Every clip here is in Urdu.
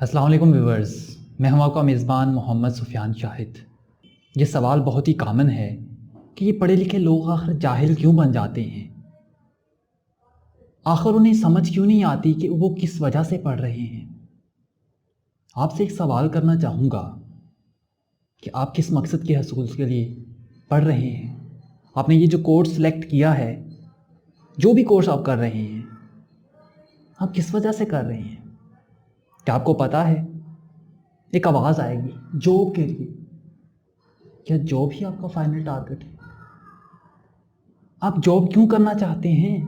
السلام علیکم ویورز، میں ہوں آپ کا میزبان محمد سفیان شاہد۔ یہ سوال بہت ہی کامن ہے کہ یہ پڑھے لکھے لوگ آخر جاہل کیوں بن جاتے ہیں؟ آخر انہیں سمجھ کیوں نہیں آتی کہ وہ کس وجہ سے پڑھ رہے ہیں؟ آپ سے ایک سوال کرنا چاہوں گا کہ آپ کس مقصد کے حصول کے لیے پڑھ رہے ہیں؟ آپ نے یہ جو کورس سلیکٹ کیا ہے، جو بھی کورس آپ کر رہے ہیں، آپ کس وجہ سے کر رہے ہیں؟ کیا آپ کو پتہ ہے ایک آواز آئے گی جاب کے لیے؟ کیا جاب ہی آپ کا فائنل ٹارگٹ ہے؟ آپ جاب کیوں کرنا چاہتے ہیں؟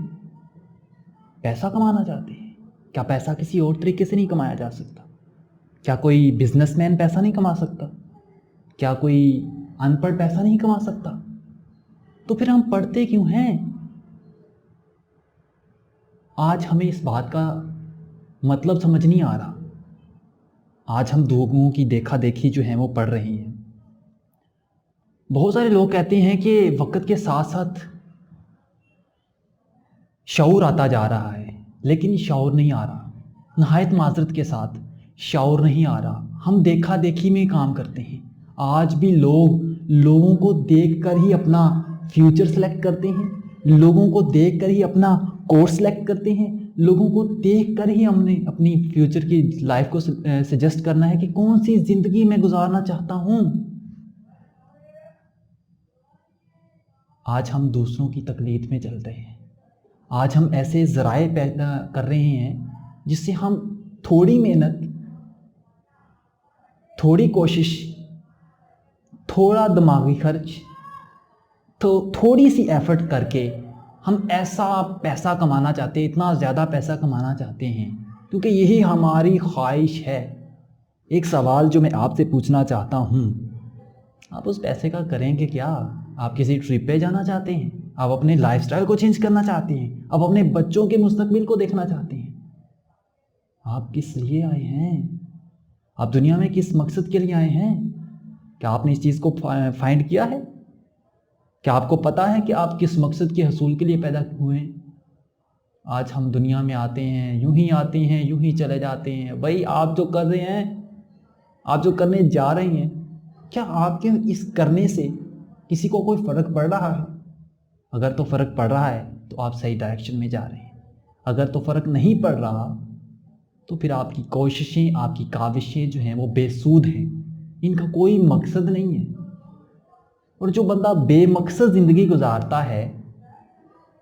پیسہ کمانا چاہتے ہیں؟ کیا پیسہ کسی اور طریقے سے نہیں کمایا جا سکتا؟ کیا کوئی بزنس مین پیسہ نہیں کما سکتا؟ کیا کوئی ان پڑھ پیسہ نہیں کما سکتا؟ تو پھر ہم پڑھتے کیوں ہیں؟ آج ہمیں اس بات کا مطلب سمجھ نہیں آ رہا۔ آج ہم لوگوں کی دیکھا دیکھی جو ہیں وہ پڑھ رہے ہیں۔ بہت سارے لوگ کہتے ہیں کہ وقت کے ساتھ ساتھ شعور آتا جا رہا ہے، لیکن شعور نہیں آ رہا۔ نہایت معذرت کے ساتھ شعور نہیں آ رہا۔ ہم دیکھا دیکھی میں کام کرتے ہیں۔ آج بھی لوگوں کو دیکھ کر ہی اپنا فیوچر سلیکٹ کرتے ہیں، لوگوں کو دیکھ کر ہی اپنا کورس سلیکٹ کرتے ہیں، لوگوں کو دیکھ کر ہی ہم نے اپنی فیوچر کی لائف کو سجیسٹ کرنا ہے کہ کون سی زندگی میں گزارنا چاہتا ہوں۔ آج ہم دوسروں کی تقلید میں چلتے ہیں۔ آج ہم ایسے ذرائع پیدا کر رہے ہیں جس سے ہم تھوڑی محنت، تھوڑی کوشش، تھوڑا دماغی خرچ، تو تھوڑی سی ایفرٹ کر کے ہم ایسا پیسہ کمانا چاہتے ہیں، اتنا زیادہ پیسہ کمانا چاہتے ہیں، کیونکہ یہی ہماری خواہش ہے۔ ایک سوال جو میں آپ سے پوچھنا چاہتا ہوں، آپ اس پیسے کا کریں گے کیا؟ آپ کسی ٹرپ پہ جانا چاہتے ہیں؟ آپ اپنے لائف سٹائل کو چینج کرنا چاہتے ہیں؟ آپ اپنے بچوں کے مستقبل کو دیکھنا چاہتے ہیں؟ آپ کس لیے آئے ہیں؟ آپ دنیا میں کس مقصد کے لیے آئے ہیں؟ کیا آپ نے اس چیز کو فائنڈ کیا ہے؟ کیا آپ کو پتہ ہے کہ آپ کس مقصد کے حصول کے لیے پیدا ہوئے ہیں؟ آج ہم دنیا میں آتے ہیں، یوں ہی آتے ہیں، یوں ہی چلے جاتے ہیں۔ بھائی آپ جو کر رہے ہیں، آپ جو کرنے جا رہے ہیں، کیا آپ کے اس کرنے سے کسی کو کوئی فرق پڑ رہا ہے؟ اگر تو فرق پڑ رہا ہے تو آپ صحیح ڈائریکشن میں جا رہے ہیں۔ اگر تو فرق نہیں پڑ رہا تو پھر آپ کی کوششیں، آپ کی کاوشیں جو ہیں وہ بے سود ہیں، ان کا کوئی مقصد نہیں ہے۔ اور جو بندہ بے مقصد زندگی گزارتا ہے،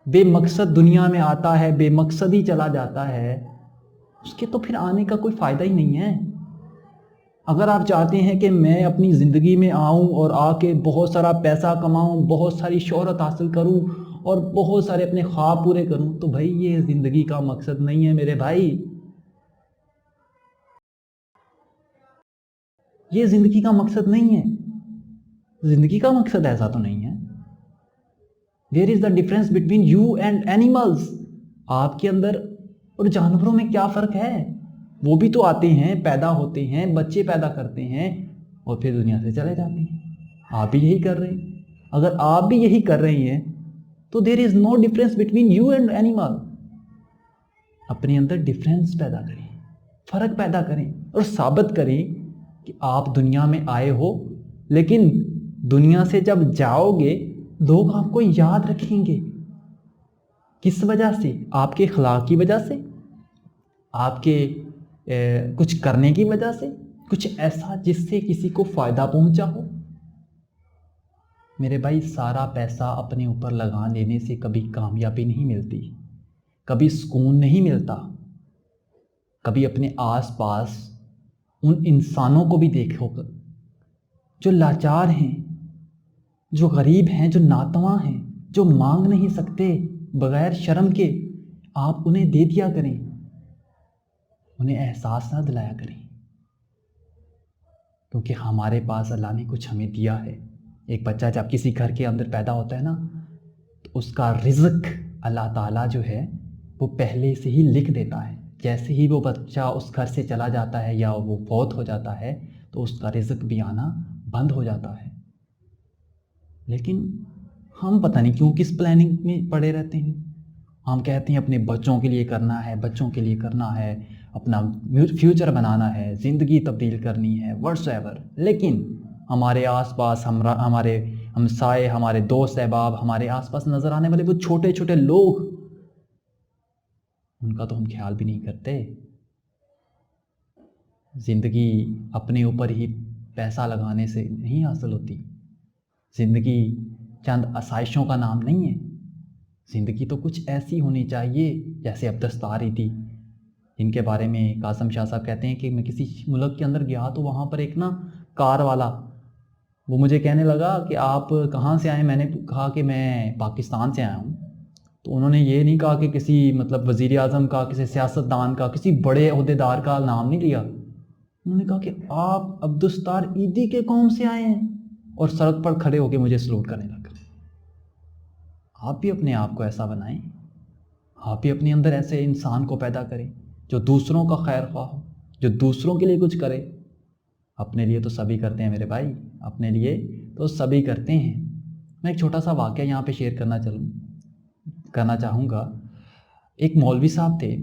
بے مقصد دنیا میں آتا ہے، بے مقصد ہی چلا جاتا ہے، اس کے تو پھر آنے کا کوئی فائدہ ہی نہیں ہے۔ اگر آپ چاہتے ہیں کہ میں اپنی زندگی میں آؤں اور آ کے بہت سارا پیسہ کماؤں، بہت ساری شہرت حاصل کروں اور بہت سارے اپنے خواب پورے کروں، تو بھائی یہ زندگی کا مقصد نہیں ہے میرے بھائی۔ یہ زندگی کا مقصد نہیں ہے۔ زندگی کا مقصد ایسا تو نہیں ہے۔ There is the difference between you and animals۔ آپ کے اندر اور جانوروں میں کیا فرق ہے؟ وہ بھی تو آتے ہیں، پیدا ہوتے ہیں، بچے پیدا کرتے ہیں اور پھر دنیا سے چلے جاتے ہیں۔ آپ بھی یہی کر رہے ہیں۔ اگر آپ بھی یہی کر رہے ہیں تو there is no difference between you and animal۔ اپنے اندر ڈفرینس پیدا کریں، فرق پیدا کریں اور ثابت کریں کہ آپ دنیا میں آئے ہو، لیکن دنیا سے جب جاؤ گے لوگ آپ کو یاد رکھیں گے۔ کس وجہ سے؟ آپ کے اخلاق کی وجہ سے، آپ کے کچھ کرنے کی وجہ سے، کچھ ایسا جس سے کسی کو فائدہ پہنچا ہو۔ میرے بھائی، سارا پیسہ اپنے اوپر لگا لینے سے کبھی کامیابی نہیں ملتی، کبھی سکون نہیں ملتا۔ کبھی اپنے آس پاس ان انسانوں کو بھی دیکھو جو لاچار ہیں، جو غریب ہیں، جو ناتواں ہیں، جو مانگ نہیں سکتے بغیر شرم کے، آپ انہیں دے دیا کریں، انہیں احساس نہ دلایا کریں، کیونکہ ہمارے پاس اللہ نے کچھ ہمیں دیا ہے۔ ایک بچہ جب کسی گھر کے اندر پیدا ہوتا ہے نا، تو اس کا رزق اللہ تعالیٰ جو ہے وہ پہلے سے ہی لکھ دیتا ہے۔ جیسے ہی وہ بچہ اس گھر سے چلا جاتا ہے یا وہ فوت ہو جاتا ہے تو اس کا رزق بھی آنا بند ہو جاتا ہے۔ لیکن ہم پتہ نہیں کیوں کس پلاننگ میں پڑے رہتے ہیں۔ ہم کہتے ہیں اپنے بچوں کے لیے کرنا ہے، بچوں کے لیے کرنا ہے، اپنا فیوچر بنانا ہے، زندگی تبدیل کرنی ہے واٹس ایور، لیکن ہمارے آس پاس ہمارے ہمسائے، ہمارے دوست احباب، ہمارے آس پاس نظر آنے والے وہ چھوٹے چھوٹے لوگ، ان کا تو ہم خیال بھی نہیں کرتے۔ زندگی اپنے اوپر ہی پیسہ لگانے سے نہیں حاصل ہوتی، زندگی چند آسائشوں کا نام نہیں ہے، زندگی تو کچھ ایسی ہونی چاہیے جیسے اب دستار تھی، جن کے بارے میں قاسم شاہ صاحب کہتے ہیں کہ میں کسی ملک کے اندر گیا تو وہاں پر ایک کار والا وہ مجھے کہنے لگا کہ آپ کہاں سے آئے؟ میں نے کہا کہ میں پاکستان سے آیا ہوں۔ تو انہوں نے یہ نہیں کہا کہ کسی وزیر اعظم کا، کسی سیاستدان کا، کسی بڑے عہدیدار کا نام نہیں لیا، انہوں نے کہا کہ آپ عبدالستار ایدھی کے قوم سے آئے ہیں، اور سڑک پر کھڑے ہو کے مجھے سلوٹ کرنے لگا۔ آپ بھی اپنے آپ کو ایسا بنائیں، آپ بھی اپنے اندر ایسے انسان کو پیدا کریں جو دوسروں کا خیر خواہ ہو، جو دوسروں کے لیے کچھ کرے۔ اپنے لیے تو سبھی کرتے ہیں میرے بھائی، اپنے لیے تو سبھی کرتے ہیں۔ میں ایک چھوٹا سا واقعہ یہاں پہ شیئر کرنا چاہوں گا۔ ایک مولوی صاحب تھے،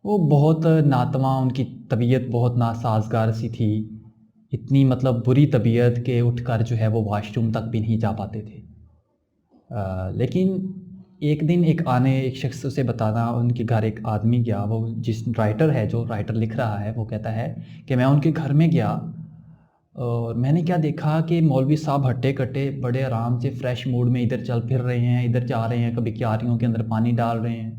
وہ بہت ناتواں، ان کی طبیعت بہت ناسازگار سی تھی، اتنی بری طبیعت کہ اٹھ کر جو ہے وہ واش روم تک بھی نہیں جا پاتے تھے۔ لیکن ایک دن ایک شخص اسے بتانا، ان کے گھر ایک آدمی گیا، وہ جو رائٹر لکھ رہا ہے، وہ کہتا ہے کہ میں ان کے گھر میں گیا اور میں نے کیا دیکھا کہ مولوی صاحب ہٹے کٹے بڑے آرام سے فریش موڈ میں ادھر چل پھر رہے ہیں، ادھر جا رہے ہیں، کبھی کیاریوں کے اندر پانی ڈال رہے ہیں۔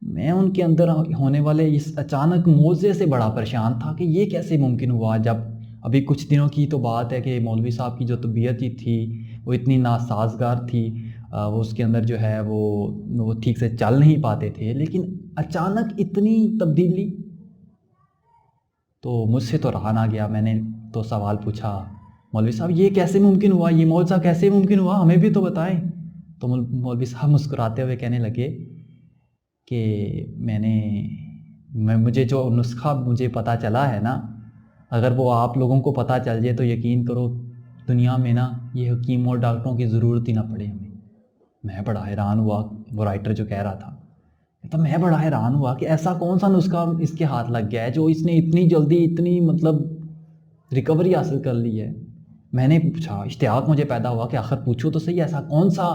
میں ان کے اندر ہونے والے اس اچانک موضوع سے بڑا پریشان تھا کہ یہ کیسے ممکن ہوا، جب ابھی کچھ دنوں کی تو بات ہے کہ مولوی صاحب کی جو طبیعت ہی تھی وہ اتنی ناسازگار تھی، وہ اس کے اندر جو ہے وہ ٹھیک سے چل نہیں پاتے تھے، لیکن اچانک اتنی تبدیلی۔ تو مجھ سے تو رہا نہ گیا، میں نے تو سوال پوچھا، مولوی صاحب یہ کیسے ممکن ہوا، یہ معجزہ کیسے ممکن ہوا، ہمیں بھی تو بتائیں۔ تو مولوی صاحب مسکراتے ہوئے کہنے لگے کہ مجھے جو نسخہ مجھے پتہ چلا ہے نا، اگر وہ آپ لوگوں کو پتہ چل جائے تو یقین کرو دنیا میں یہ حکیموں اور ڈاکٹروں کی ضرورت ہی نہ پڑے ہمیں۔ میں بڑا حیران ہوا، وہ رائٹر جو کہہ رہا تھا، تو میں بڑا حیران ہوا کہ ایسا کون سا نسخہ اس کے ہاتھ لگ گیا ہے جو اس نے اتنی جلدی اتنی ریکوری حاصل کر لی ہے۔ میں نے پوچھا، اشتیاق مجھے پیدا ہوا کہ آخر پوچھو تو صحیح، ایسا کون سا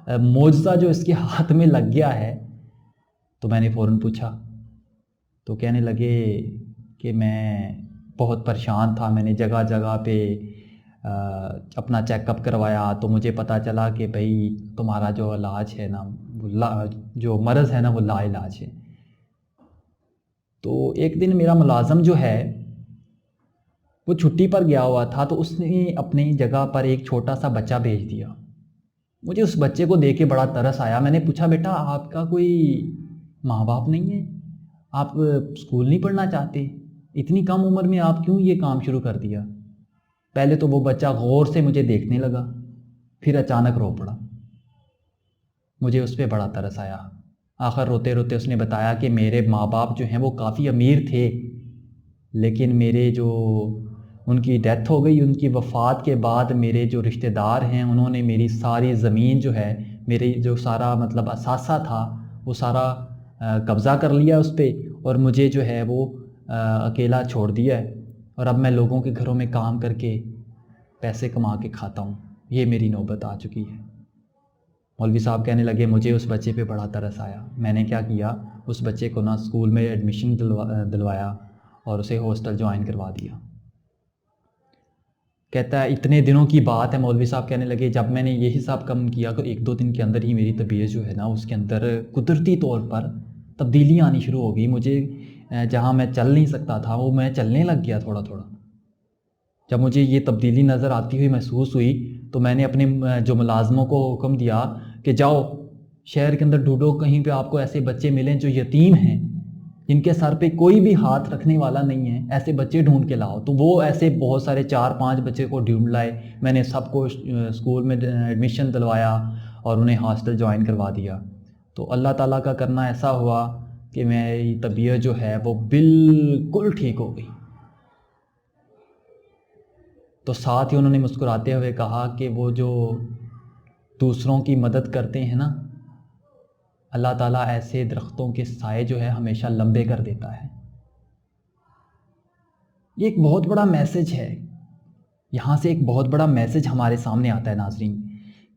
معجزہ جو اس کے ہاتھ میں لگ گیا ہے۔ تو میں نے فوراً پوچھا، تو کہنے لگے کہ میں بہت پریشان تھا، میں نے جگہ جگہ پہ اپنا چیک اپ کروایا تو مجھے پتہ چلا کہ بھائی تمہارا جو علاج ہے جو مرض ہے وہ لا علاج ہے۔ تو ایک دن میرا ملازم جو ہے وہ چھٹی پر گیا ہوا تھا، تو اس نے اپنی جگہ پر ایک چھوٹا سا بچہ بھیج دیا۔ مجھے اس بچے کو دیکھ کے بڑا ترس آیا۔ میں نے پوچھا، بیٹا آپ کا کوئی ماں باپ نہیں ہے؟ آپ اسکول نہیں پڑھنا چاہتے؟ اتنی کم عمر میں آپ کیوں یہ کام شروع کر دیا؟ پہلے تو وہ بچہ غور سے مجھے دیکھنے لگا، پھر اچانک رو پڑا۔ مجھے اس پہ بڑا ترس آیا۔ آخر روتے روتے اس نے بتایا کہ میرے ماں باپ جو ہیں وہ کافی امیر تھے، لیکن ان کی ڈیتھ ہو گئی۔ ان کی وفات کے بعد میرے جو رشتہ دار ہیں انہوں نے میری ساری زمین جو ہے، میری جو سارا اثاثہ تھا وہ سارا قبضہ کر لیا اس پہ، اور مجھے جو ہے وہ اکیلا چھوڑ دیا ہے، اور اب میں لوگوں کے گھروں میں کام کر کے پیسے کما کے کھاتا ہوں۔ یہ میری نوبت آ چکی ہے۔ مولوی صاحب کہنے لگے مجھے اس بچے پہ بڑا ترس آیا۔ میں نے کیا کیا، اس بچے کو اسکول میں ایڈمیشن دلوایا اور اسے ہاسٹل جوائن کروا دیا۔ کہتا ہے اتنے دنوں کی بات ہے، مولوی صاحب کہنے لگے جب میں نے یہ حساب کم کیا تو 1-2 دن کے اندر ہی میری طبیعت جو ہے اس کے اندر قدرتی طور پر تبدیلیاں آنی شروع ہو گئی۔ مجھے جہاں میں چل نہیں سکتا تھا وہ میں چلنے لگ گیا تھوڑا تھوڑا۔ جب مجھے یہ تبدیلی نظر آتی ہوئی محسوس ہوئی تو میں نے اپنے جو ملازموں کو حکم دیا کہ جاؤ شہر کے اندر ڈھونڈو، کہیں پہ آپ کو ایسے بچے ملیں جو یتیم ہیں، جن کے سر پہ کوئی بھی ہاتھ رکھنے والا نہیں ہے، ایسے بچے ڈھونڈ کے لاؤ۔ تو وہ ایسے بہت سارے 4-5 بچے کو ڈھونڈ لائے۔ میں نے سب کو اسکول میں ایڈمیشن دلوایا اور انہیں ہاسٹل جوائن کروا دیا۔ تو اللہ تعالیٰ کا کرنا ایسا ہوا کہ میری طبیعت جو ہے وہ بالکل ٹھیک ہو گئی۔ تو ساتھ ہی انہوں نے مسکراتے ہوئے کہا کہ وہ جو دوسروں کی مدد کرتے ہیں نا، اللہ تعالیٰ ایسے درختوں کے سائے جو ہے ہمیشہ لمبے کر دیتا ہے۔ یہ ایک بہت بڑا میسج ہے، یہاں سے ایک بہت بڑا میسج ہمارے سامنے آتا ہے ناظرین،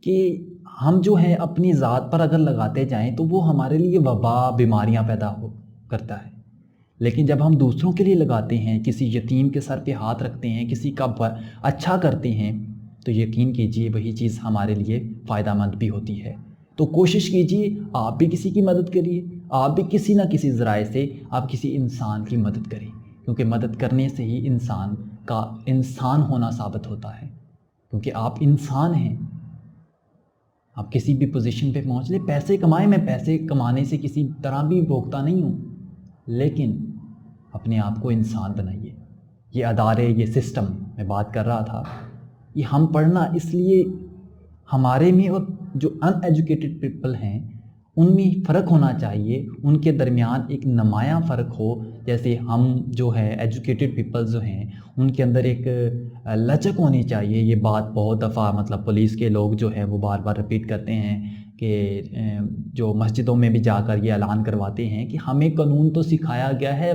کہ ہم جو ہیں اپنی ذات پر اگر لگاتے جائیں تو وہ ہمارے لیے وبا، بیماریاں پیدا کرتا ہے، لیکن جب ہم دوسروں کے لیے لگاتے ہیں، کسی یتیم کے سر پہ ہاتھ رکھتے ہیں، کسی کا اچھا کرتے ہیں، تو یقین کیجئے وہی چیز ہمارے لیے فائدہ مند بھی ہوتی ہے۔ تو کوشش کیجئے آپ بھی کسی کی مدد کریے، آپ بھی کسی نہ کسی ذرائع سے آپ کسی انسان کی مدد کریں، کیونکہ مدد کرنے سے ہی انسان کا انسان ہونا ثابت ہوتا ہے، کیونکہ آپ انسان ہیں۔ آپ کسی بھی پوزیشن پہ پہنچ لیں، پیسے کمائیں، میں پیسے کمانے سے کسی طرح بھی روکتا نہیں ہوں، لیکن اپنے آپ کو انسان بنائیے۔ یہ ادارے، یہ سسٹم میں بات کر رہا تھا، یہ ہم پڑھنا اس لیے ہمارے میں اور جو ان ایجوکیٹڈ پیپل ہیں ان میں فرق ہونا چاہیے، ان کے درمیان ایک نمایاں فرق ہو۔ جیسے ہم جو ہے ایجوکیٹڈ پیپل جو ہیں ان کے اندر ایک لچک ہونی چاہیے۔ یہ بات بہت دفعہ مطلب پولیس کے لوگ جو ہیں وہ بار بار رپیٹ کرتے ہیں کہ جو مسجدوں میں بھی جا کر یہ اعلان کرواتے ہیں کہ ہمیں قانون تو سکھایا گیا ہے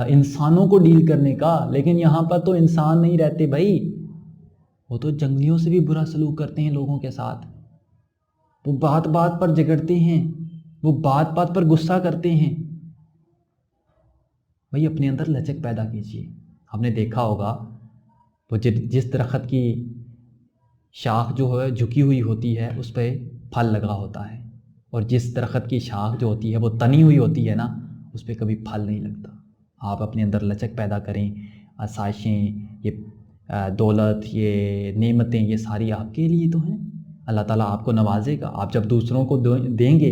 انسانوں کو ڈیل کرنے کا، لیکن یہاں پر تو انسان نہیں رہتے بھائی، وہ تو جنگلیوں سے بھی برا سلوک کرتے ہیں لوگوں کے ساتھ، وہ بات بات پر جھگڑتے ہیں، وہ بات بات پر غصہ کرتے ہیں۔ بھائی اپنے اندر لچک پیدا کیجیے۔ آپ نے دیکھا ہوگا وہ جس درخت کی شاخ جو ہے جھکی ہوئی ہوتی ہے اس پہ پھل لگا ہوتا ہے، اور جس درخت کی شاخ جو ہوتی ہے وہ تنی ہوئی ہوتی ہے نا، اس پہ کبھی پھل نہیں لگتا۔ آپ اپنے اندر لچک پیدا کریں، آسائشیں، یہ دولت، یہ نعمتیں، یہ ساری آپ کے لیے تو ہیں۔ اللہ تعالیٰ آپ کو نوازے گا، آپ جب دوسروں کو دیں گے۔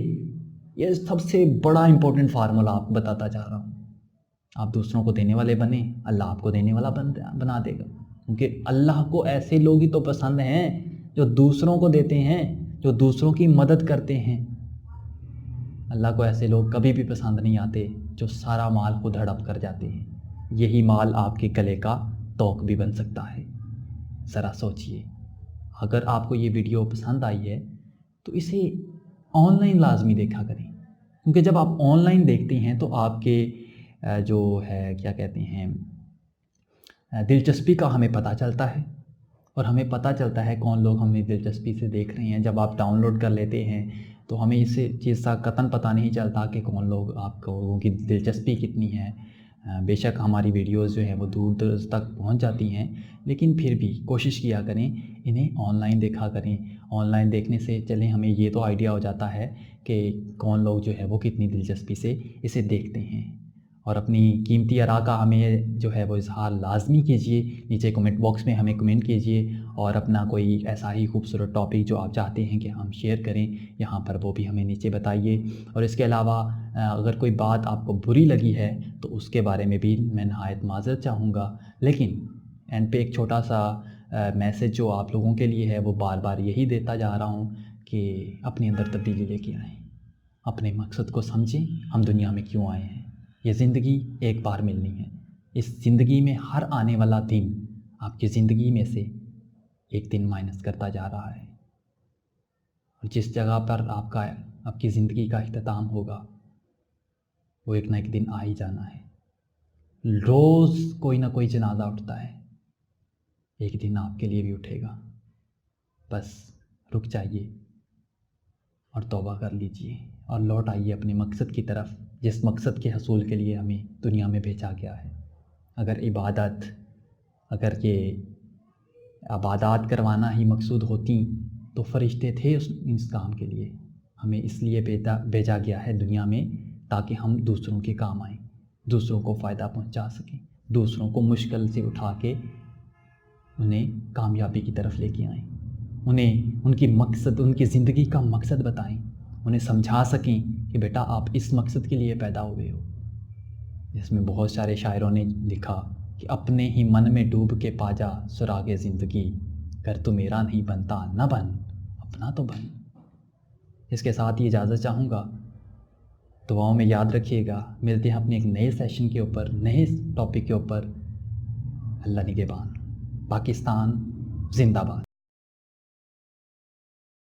یہ سب سے بڑا امپورٹنٹ فارمولا آپ کو بتاتا جا رہا ہوں، آپ دوسروں کو دینے والے بنیں، اللہ آپ کو دینے والا بنا دے گا، کیونکہ اللہ کو ایسے لوگ ہی تو پسند ہیں جو دوسروں کو دیتے ہیں، جو دوسروں کی مدد کرتے ہیں۔ اللہ کو ایسے لوگ کبھی بھی پسند نہیں آتے جو سارا مال خود ہڑپ کر جاتے ہیں۔ یہی مال آپ کے گلے کا توق بھی بن سکتا ہے۔ ذرا سوچئے، اگر آپ کو یہ ویڈیو پسند آئی ہے تو اسے آن لائن لازمی دیکھا کریں، کیونکہ جب آپ آن لائن دیکھتے ہیں تو آپ کے جو ہے کیا کہتے ہیں دلچسپی کا ہمیں پتہ چلتا ہے، اور ہمیں پتہ چلتا ہے کون لوگ ہمیں دلچسپی سے دیکھ رہے ہیں۔ جب آپ ڈاؤن لوڈ کر لیتے ہیں تو ہمیں اس چیز کا قطعاً پتہ نہیں چلتا کہ کون لوگ آپ لوگوں کی دلچسپی کتنی ہے۔ بے شک ہماری ویڈیوز جو ہیں وہ دور دراز تک پہنچ جاتی ہیں، لیکن پھر بھی کوشش کیا کریں انہیں آن لائن دیکھا کریں۔ آن لائن دیکھنے سے چلیں ہمیں یہ تو آئیڈیا ہو جاتا ہے کہ کون لوگ جو ہے وہ کتنی دلچسپی سے اسے دیکھتے ہیں، اور اپنی قیمتی آراء کا ہمیں جو ہے وہ اظہار لازمی کیجیے۔ نیچے کمنٹ باکس میں ہمیں کمنٹ کیجیے، اور اپنا کوئی ایسا ہی خوبصورت ٹاپک جو آپ چاہتے ہیں کہ ہم شیئر کریں یہاں پر، وہ بھی ہمیں نیچے بتائیے۔ اور اس کے علاوہ اگر کوئی بات آپ کو بری لگی ہے تو اس کے بارے میں بھی میں نہایت معذرت چاہوں گا، لیکن اینڈ پہ ایک چھوٹا سا میسج جو آپ لوگوں کے لیے ہے وہ بار بار یہی دیتا جا رہا ہوں کہ اپنے اندر تبدیلی لے کے آئیں، اپنے مقصد کو سمجھیں، ہم دنیا میں کیوں آئے ہیں۔ یہ زندگی ایک بار ملنی ہے، اس زندگی میں ہر آنے والا دن آپ کی زندگی میں سے ایک دن مائنس کرتا جا رہا ہے، اور جس جگہ پر آپ کی زندگی کا اختتام ہوگا وہ ایک نہ ایک دن آ ہی جانا ہے۔ روز کوئی نہ کوئی جنازہ اٹھتا ہے، ایک دن آپ کے لیے بھی اٹھے گا۔ بس رک جائیے اور توبہ کر لیجئے اور لوٹ آئیے اپنے مقصد کی طرف، جس مقصد کے حصول کے لیے ہمیں دنیا میں بھیجا گیا ہے۔ اگر یہ عبادات کروانا ہی مقصود ہوتی تو فرشتے تھے اس کام کے لیے۔ ہمیں اس لیے بھیجا گیا ہے دنیا میں تاکہ ہم دوسروں کے کام آئیں، دوسروں کو فائدہ پہنچا سکیں، دوسروں کو مشکل سے اٹھا کے انہیں کامیابی کی طرف لے کے آئیں، انہیں ان کی زندگی کا مقصد بتائیں، انہیں سمجھا سکیں کہ بیٹا آپ اس مقصد کے لیے پیدا ہوئے ہو۔ جس میں بہت سارے شاعروں نے لکھا کہ اپنے ہی من میں ڈوب کے پا جا سراغ زندگی، گر تو میرا نہیں بنتا نہ بن، اپنا تو بن۔ اس کے ساتھ ہی اجازت چاہوں گا، دعاؤں میں یاد رکھیے گا۔ ملتے ہیں اپنے ایک نئے سیشن کے اوپر، نئے ٹاپک کے اوپر۔ اللہ نگہبان۔ پاکستان زندہ باد۔